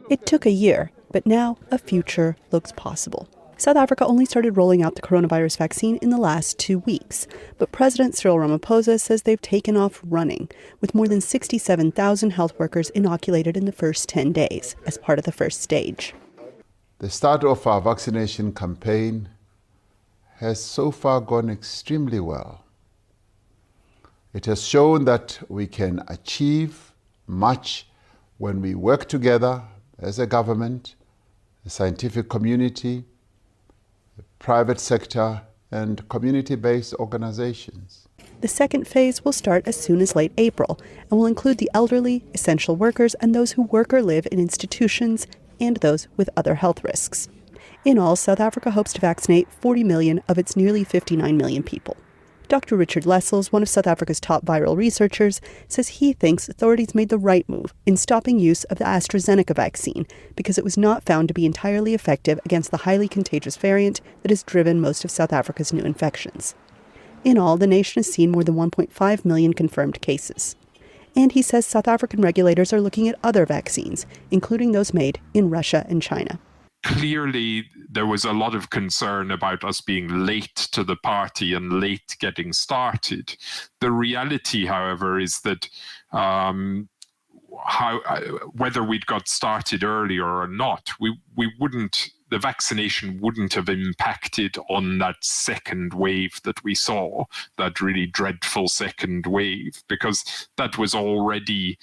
It took a year, but now a future looks possible. South Africa only started rolling out the coronavirus vaccine in the last 2 weeks, but President Cyril Ramaphosa says they've taken off running, with more than 67,000 health workers inoculated in the first 10 days as part of the first stage. The start of our vaccination campaign has so far gone extremely well. It has shown that we can achieve much when we work together as a government, the scientific community, the private sector, and community-based organizations. The second phase will start as soon as late April and will include the elderly, essential workers, and those who work or live in institutions, and those with other health risks. In all, South Africa hopes to vaccinate 40 million of its nearly 59 million people. Dr. Richard Lessells, one of South Africa's top viral researchers, says he thinks authorities made the right move in stopping use of the AstraZeneca vaccine because it was not found to be entirely effective against the highly contagious variant that has driven most of South Africa's new infections. In all, the nation has seen more than 1.5 million confirmed cases. And he says South African regulators are looking at other vaccines, including those made in Russia and China. Clearly, there was a lot of concern about us being late to the party and late getting started. The reality, however, is that whether we'd got started earlier or not, the vaccination wouldn't have impacted on that second wave that we saw, that really dreadful second wave, because that was already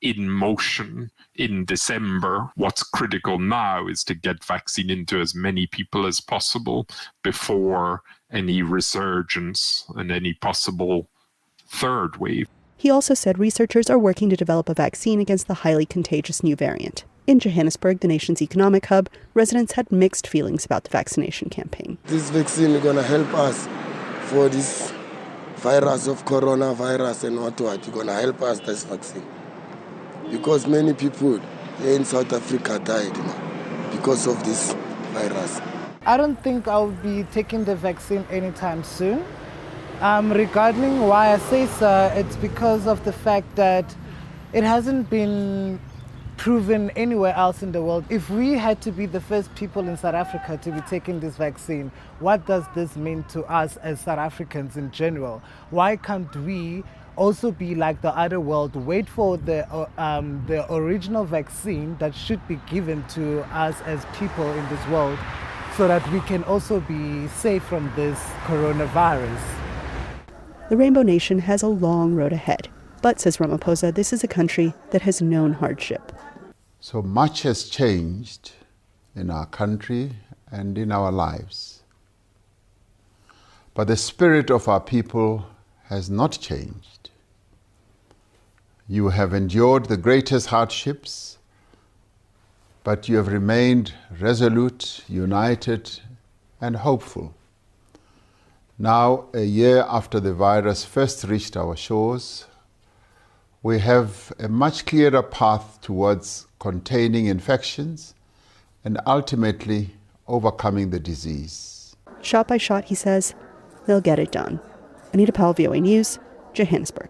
in motion in December. What's critical now is to get vaccine into as many people as possible before any resurgence and any possible third wave. He also said researchers are working to develop a vaccine against the highly contagious new variant. In Johannesburg, the nation's economic hub, residents had mixed feelings about the vaccination campaign. This vaccine is going to help us for this virus of coronavirus and what. It's going to help us, this vaccine. Because many people here in South Africa died because of this virus. I don't think I'll be taking the vaccine anytime soon. Regarding why I say so, it's because of the fact that it hasn't been proven anywhere else in the world. If we had to be the first people in South Africa to be taking this vaccine, what does this mean to us as South Africans in general? Why can't we also be like the other world, wait for the original vaccine that should be given to us as people in this world so that we can also be safe from this coronavirus? The Rainbow Nation has a long road ahead. But, says Ramaphosa, this is a country that has known hardship. So much has changed in our country and in our lives. But the spirit of our people has not changed. You have endured the greatest hardships, but you have remained resolute, united, and hopeful. Now, a year after the virus first reached our shores, we have a much clearer path towards containing infections and ultimately overcoming the disease. Shot by shot, he says, they'll get it done. Anita Powell, VOA News, Johannesburg.